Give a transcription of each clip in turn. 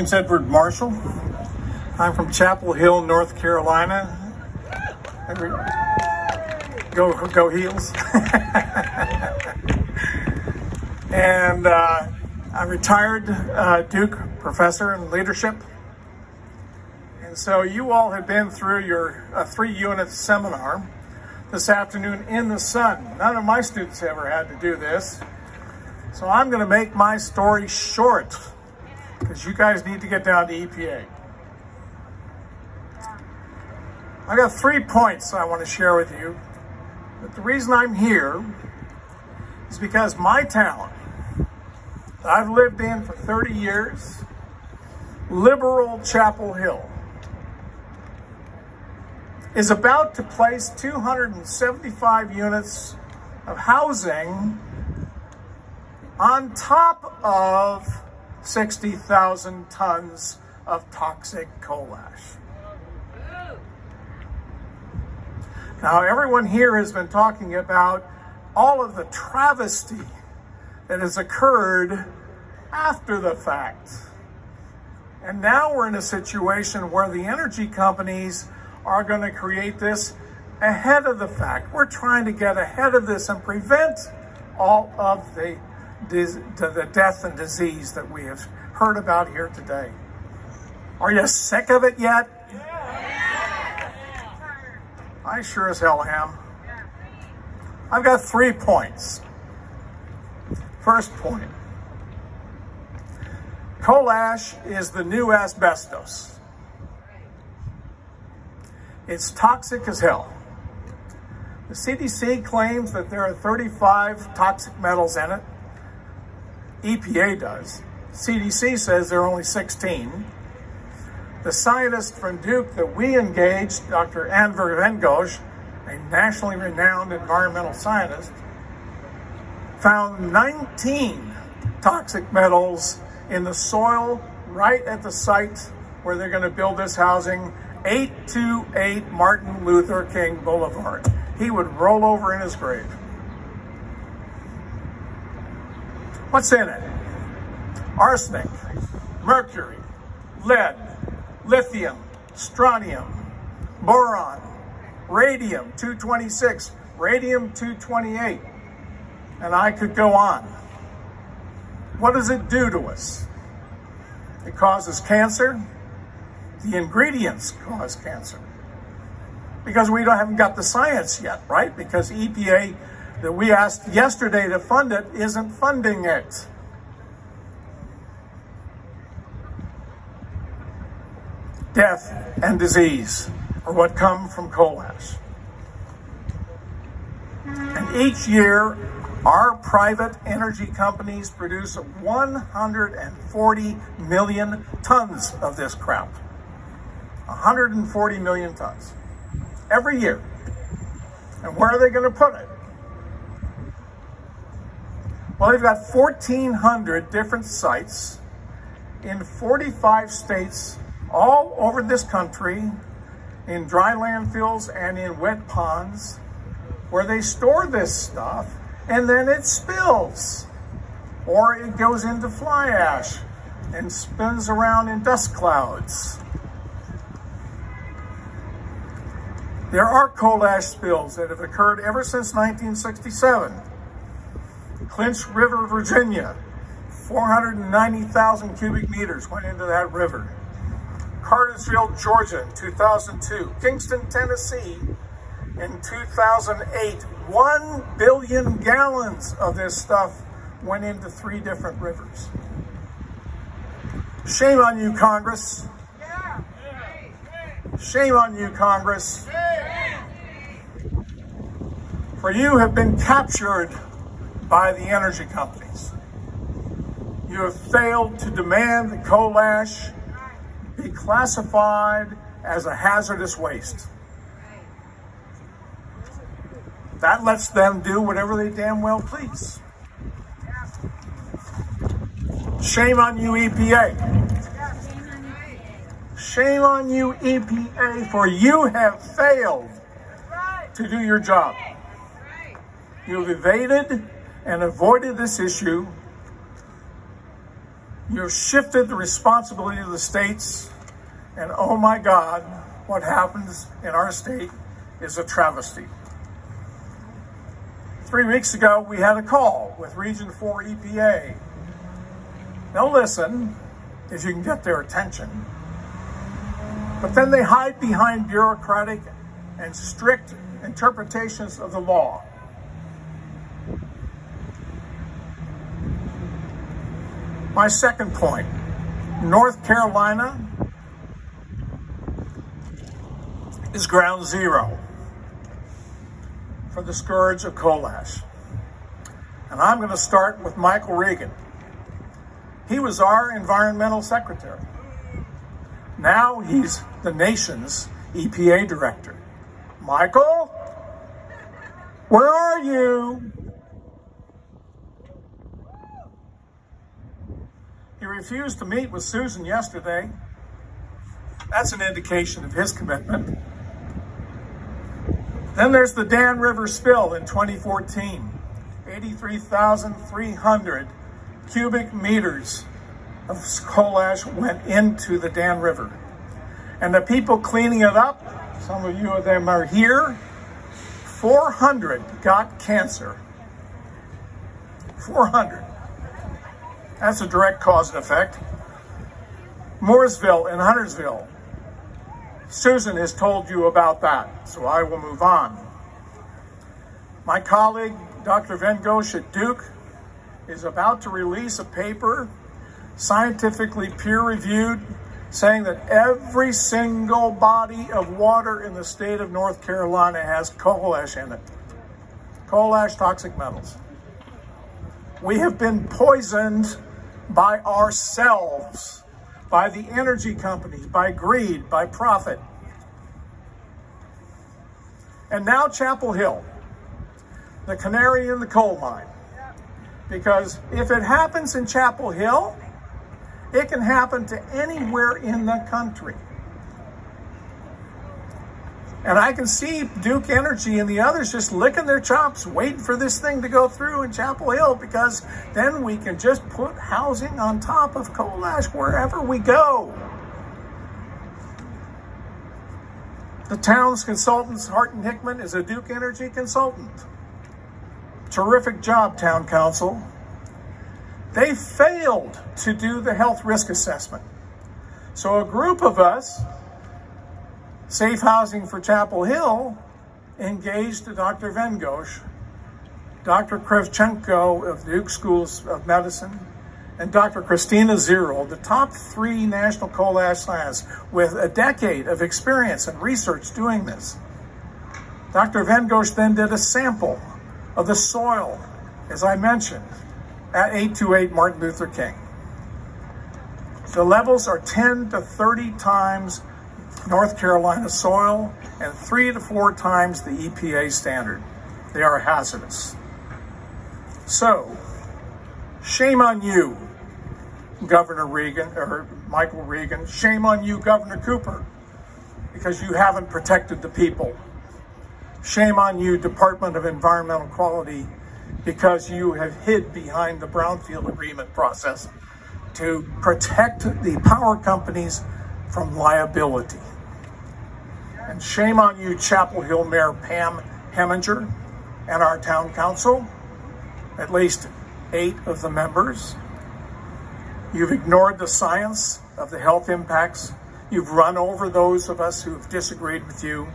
name's Edward Marshall. I'm from Chapel Hill, North Carolina. Go Heels. And I'm retired Duke professor in leadership. And so you all have been through your 3-unit seminar this afternoon in the sun. None of my students ever had to do this. So I'm going to make my story short because you guys need to get down to EPA. I got 3 points I want to share with you. But the reason I'm here is because my town that I've lived in for 30 years, liberal Chapel Hill, is about to place 275 units of housing on top of 60,000 tons of toxic coal ash. Now, everyone here has been talking about all of the travesty that has occurred after the fact. And now we're in a situation where the energy companies are going to create this ahead of the fact. We're trying to get ahead of this and prevent all of the death and disease that we have heard about here today. Are you sick of it yet? I sure as hell am. I've got 3 points. First point. Coal ash is the new asbestos. It's toxic as hell. The CDC claims that there are 35 toxic metals in it. EPA does. CDC says there are only 16. The scientist from Duke that we engaged, Dr. Anver Van Gogh, a nationally renowned environmental scientist, found 19 toxic metals in the soil right at the site where they're going to build this housing, 828 Martin Luther King Boulevard. He would roll over in his grave. What's in it? Arsenic, mercury, lead, lithium, strontium, boron, radium-226, radium-228, and I could go on. What does it do to us? It causes cancer. The ingredients cause cancer. Because we haven't got the science yet, right? Because EPA, that we asked yesterday to fund it, isn't funding it. Death and disease are what come from coal ash. And each year, our private energy companies produce 140 million tons of this crap. 140 million tons every year. And where are they going to put it? Well, they've got 1,400 different sites in 45 states all over this country, in dry landfills and in wet ponds, where they store this stuff and then it spills. Or it goes into fly ash and spins around in dust clouds. There are coal ash spills that have occurred ever since 1967. Clinch River, Virginia, 490,000 cubic meters went into that river. Cartersville, Georgia in 2002. Kingston, Tennessee in 2008. 1 billion gallons of this stuff went into 3 different rivers. Shame on you, Congress. Shame on you, Congress. For you have been captured by the energy companies. You have failed to demand that coal ash be classified as a hazardous waste. That lets them do whatever they damn well please. Shame on you, EPA. Shame on you, EPA, for you have failed to do your job. You've evaded and avoided this issue You've shifted the responsibility to the states, and oh my God, what happens in our state is a travesty. 3 weeks ago, we had a call with Region 4 EPA. They'll listen if you can get their attention, but then they hide behind bureaucratic and strict interpretations of the law. My second point, North Carolina is ground zero for the scourge of coal ash. And I'm going to start with Michael Regan. He was our environmental secretary. Now he's the nation's EPA director. Michael, where are you? He refused to meet with Susan yesterday. That's an indication of his commitment. Then there's the Dan River spill in 2014. 83,300 cubic meters of coal ash went into the Dan River. And the people cleaning it up, some of you of them are here, 400 got cancer. 400. That's a direct cause and effect. Mooresville and Huntersville. Susan has told you about that, so I will move on. My colleague, Dr. Vengosh at Duke, is about to release a paper, scientifically peer-reviewed, saying that every single body of water in the state of North Carolina has coal ash in it. Coal ash, toxic metals. We have been poisoned by ourselves, by the energy companies, by greed, by profit. And now Chapel Hill, the canary in the coal mine. Because if it happens in Chapel Hill, it can happen to anywhere in the country. And I can see Duke Energy and the others just licking their chops, waiting for this thing to go through in Chapel Hill, because then we can just put housing on top of coal ash wherever we go. The town's consultants, Hart & Hickman, is a Duke Energy consultant. Terrific job, Town Council. They failed to do the health risk assessment. So a group of us, Safe Housing for Chapel Hill, engaged Dr. Vengosh, Dr. Kravchenko of Duke Schools of Medicine, and Dr. Christina Zero, the top 3 national coal ash scientists with a decade of experience and research doing this. Dr. Vengosh then did a sample of the soil, as I mentioned, at 828 Martin Luther King. The levels are 10 to 30 times North Carolina soil and 3 to 4 times the EPA standard. They are hazardous. So, shame on you, Governor Regan, or Michael Regan. Shame on you, Governor Cooper, because you haven't protected the people. Shame on you, Department of Environmental Quality, because you have hid behind the Brownfield Agreement process to protect the power companies from liability. And shame on you, Chapel Hill Mayor Pam Heminger and our town council, at least 8 of the members. You've ignored the science of the health impacts. You've run over those of us who have disagreed with you.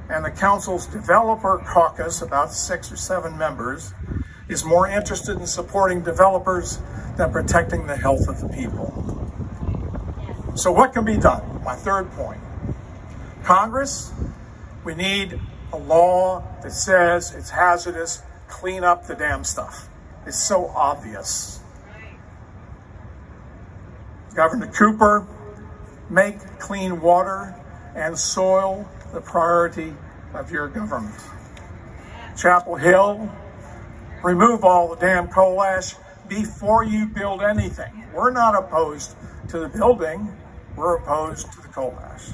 And the council's developer caucus, about 6 or 7 members, is more interested in supporting developers than protecting the health of the people. So what can be done? My third point. Congress, we need a law that says it's hazardous, clean up the damn stuff. It's so obvious. Governor Cooper, make clean water and soil the priority of your government. Chapel Hill, remove all the damn coal ash before you build anything. We're not opposed to the building, we're opposed to the coal ash.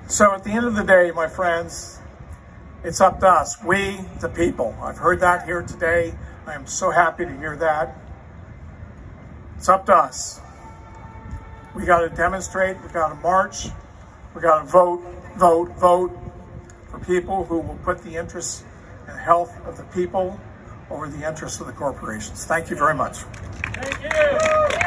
So at the end of the day, my friends, it's up to us, we the people. I've heard that here today. I am so happy to hear that. It's up to us. We got to demonstrate, we got to march, we got to vote for people who will put the interests and health of the people over the interests of the corporations. Thank you very much. Thank you.